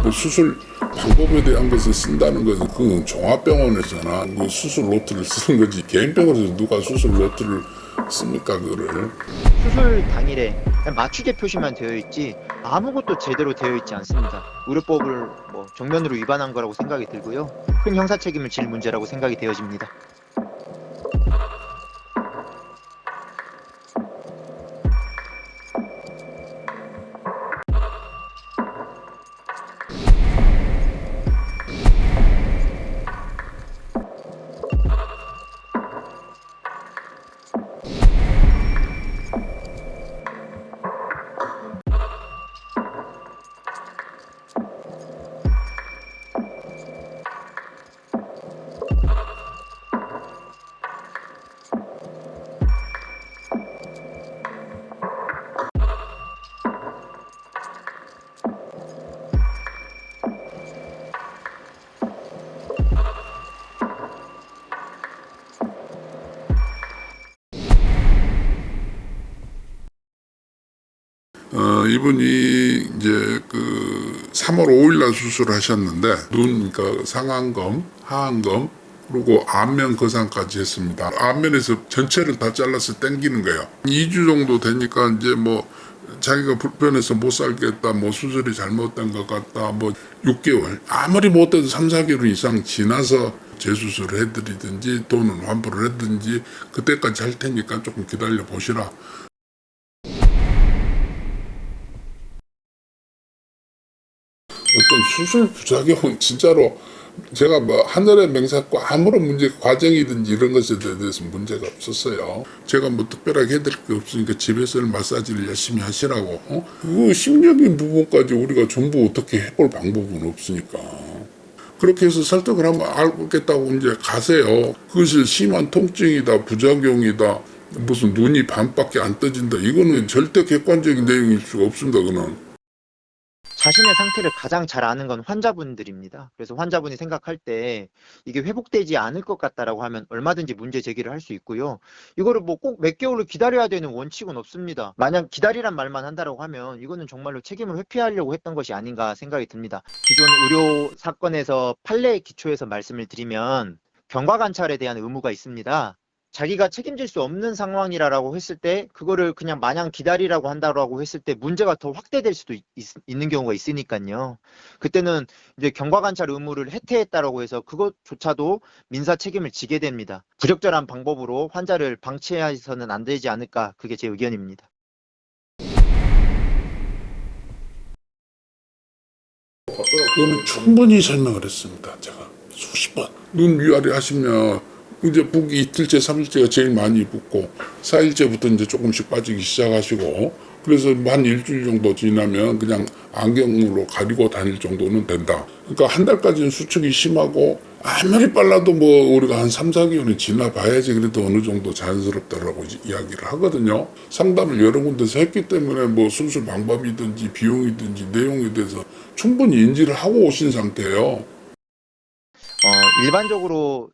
뭐 수술 방법에 대한 것을 쓴다는 것은 그건 종합병원에서나 그 수술 노트를 쓰는 거지 개인 병원에서 누가 수술 노트를 씁니까 그거를. 수술 당일에 그냥 맞추개 표시만 되어 있지 아무것도 제대로 되어 있지 않습니다. 의료법을 뭐 정면으로 위반한 거라고 생각이 들고요. 큰 형사 책임을 질 문제라고 생각이 되어집니다. 이분이 이제 그 3월 5일 날 수술하셨는데 눈 그러니까 상안검, 하안검 그리고 안면 거상까지 했습니다. 안면에서 전체를 다 잘라서 당기는 거예요. 2주 정도 되니까 이제 뭐 자기가 불편해서 못 살겠다, 뭐 수술이 잘못된 것 같다, 뭐 6개월 아무리 못해도 3, 4개월 이상 지나서 재수술을 해드리든지 또는 환불을 해든지 그때까지 할 테니까 조금 기다려 보시라. 어떤 수술 부작용은 진짜로 제가 뭐 하늘의 맹세과 아무런 문제 과정이든지 이런 것에 대해서 문제가 없었어요. 제가 뭐 특별하게 해드릴 게 없으니까 집에서는 마사지를 열심히 하시라고. 그 심리적인 부분까지 우리가 전부 어떻게 해볼 방법은 없으니까. 그렇게 해서 설득을 한번 알겠다고 이제 가세요. 그것이 심한 통증이다, 부작용이다, 무슨 눈이 반밖에 안 떠진다. 이거는 절대 객관적인 내용일 수가 없습니다. 그는. 자신의 상태를 가장 잘 아는 건 환자분들입니다. 그래서 환자분이 생각할 때 이게 회복되지 않을 것 같다라고 하면 얼마든지 문제 제기를 할 수 있고요. 이거를 뭐 꼭 몇 개월을 기다려야 되는 원칙은 없습니다. 만약 기다리란 말만 한다라고 하면 이거는 정말로 책임을 회피하려고 했던 것이 아닌가 생각이 듭니다. 기존 의료 사건에서 판례 기초에서 말씀을 드리면 경과 관찰에 대한 의무가 있습니다. 자기가 책임질 수 없는 상황이라고 했을 때 그거를 그냥 마냥 기다리라고 한다라고 했을 때 문제가 더 확대될 수도 있는 경우가 있으니까요. 그때는 이제 경과 관찰 의무를 해태했다라고 해서 그것조차도 민사 책임을 지게 됩니다. 부적절한 방법으로 환자를 방치해서는 안 되지 않을까 그게 제 의견입니다. 그거는 충분히 설명을 했습니다. 제가 수십 번. 눈 위아래 하시면 이제 붓기 이틀째, 3일째가 제일 많이 붓고 4일째부터 이제 조금씩 빠지기 시작하시고 그래서 한 일주일 정도 지나면 그냥 안경으로 가리고 다닐 정도는 된다. 그러니까 한 달까지는 수축이 심하고 아무리 빨라도 뭐 우리가 한 3, 4개월은 지나봐야지 그래도 어느 정도 자연스럽다라고 이야기를 하거든요. 상담을 여러 군데서 했기 때문에 뭐 수술 방법이든지 비용이든지 내용에 대해서 충분히 인지를 하고 오신 상태예요. 일반적으로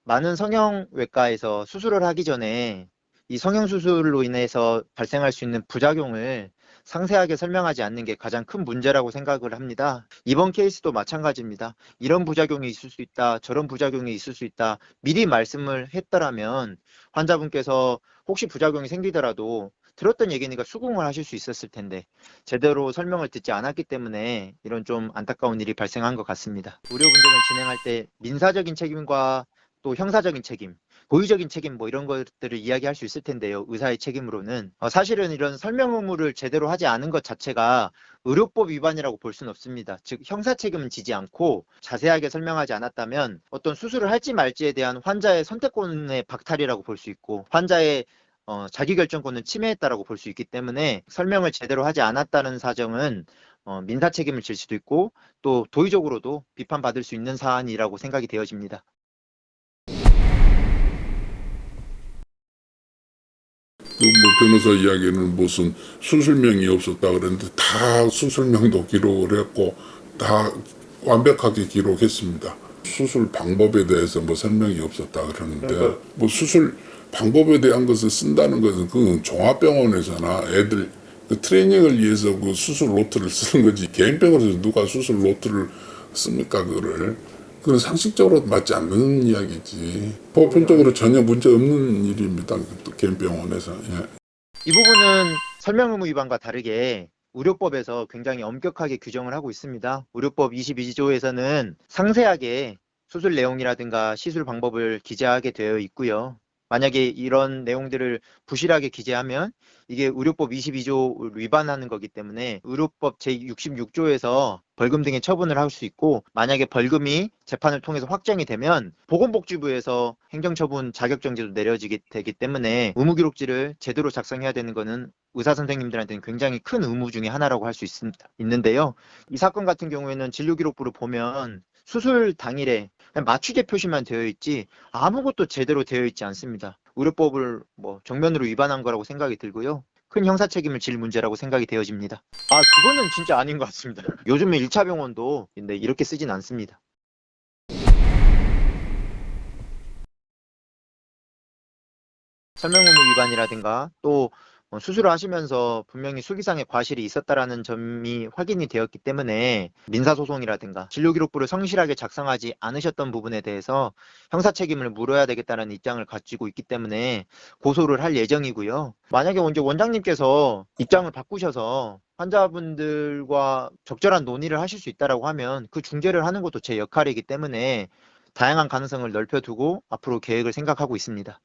많은 성형외과에서 수술을 하기 전에 이 성형수술로 인해서 발생할 수 있는 부작용을 상세하게 설명하지 않는 게 가장 큰 문제라고 생각을 합니다. 이번 케이스도 마찬가지입니다. 이런 부작용이 있을 수 있다, 저런 부작용이 있을 수 있다. 미리 말씀을 했더라면 환자분께서 혹시 부작용이 생기더라도 들었던 얘기니까 수긍을 하실 수 있었을 텐데 제대로 설명을 듣지 않았기 때문에 이런 좀 안타까운 일이 발생한 것 같습니다. 의료 분쟁을 진행할 때 민사적인 책임과 또 형사적인 책임, 고의적인 책임 뭐 이런 것들을 이야기할 수 있을 텐데요. 의사의 책임으로는 사실은 이런 설명 의무를 제대로 하지 않은 것 자체가 의료법 위반이라고 볼 수는 없습니다. 즉 형사 책임은 지지 않고 자세하게 설명하지 않았다면 어떤 수술을 할지 말지에 대한 환자의 선택권의 박탈이라고 볼 수 있고 환자의 자기결정권을 침해했다라고 볼 수 있기 때문에 설명을 제대로 하지 않았다는 사정은 민사 책임을 질 수도 있고 또 도의적으로도 비판받을 수 있는 사안이라고 생각이 되어집니다. 그 뭐 변호사 이야기는 무슨 수술명이 없었다 그랬는데 다 수술명도 기록을 했고 다 완벽하게 기록했습니다. 수술 방법에 대해서 뭐 설명이 없었다 그러는데 뭐 수술 방법에 대한 것을 쓴다는 것은 그건 종합병원에서나 애들 그 트레이닝을 위해서 그 수술 노트를 쓰는 거지 개인병원에서 누가 수술 노트를 씁니까 그거를. 그건 상식적으로 맞지 않는 이야기지. 보편적으로 전혀 문제 없는 일입니다. 또 개인병원에서. 예. 이 부분은 설명 의무 위반과 다르게 의료법에서 굉장히 엄격하게 규정을 하고 있습니다. 의료법 22조에서는 상세하게 수술 내용이라든가 시술 방법을 기재하게 되어 있고요. 만약에 이런 내용들을 부실하게 기재하면 이게 의료법 22조 위반하는 거기 때문에 의료법 제66조에서 벌금 등의 처분을 할 수 있고, 만약에 벌금이 재판을 통해서 확정이 되면 보건복지부에서 행정처분 자격정지도 내려지게 되기 때문에 의무기록지를 제대로 작성해야 되는 것은 의사 선생님들한테는 굉장히 큰 의무 중에 하나라고 할 수 있는데요. 이 사건 같은 경우에는 진료기록부를 보면 수술 당일에 그냥 맞추개 표시만 되어 있지 아무것도 제대로 되어 있지 않습니다. 의료법을 정면으로 위반한 거라고 생각이 들고요. 큰 형사 책임을 질 문제라고 생각이 되어집니다. 그거는 진짜 아닌 것 같습니다. 요즘에 1차 병원도 근데 이렇게 쓰진 않습니다. 설명 의무 위반이라든가 또 수술을 하시면서 분명히 수기상의 과실이 있었다라는 점이 확인이 되었기 때문에 민사소송이라든가 진료기록부를 성실하게 작성하지 않으셨던 부분에 대해서 형사 책임을 물어야 되겠다는 입장을 가지고 있기 때문에 고소를 할 예정이고요. 만약에 먼저 원장님께서 입장을 바꾸셔서 환자분들과 적절한 논의를 하실 수 있다라고 하면 그 중재를 하는 것도 제 역할이기 때문에 다양한 가능성을 넓혀두고 앞으로 계획을 생각하고 있습니다.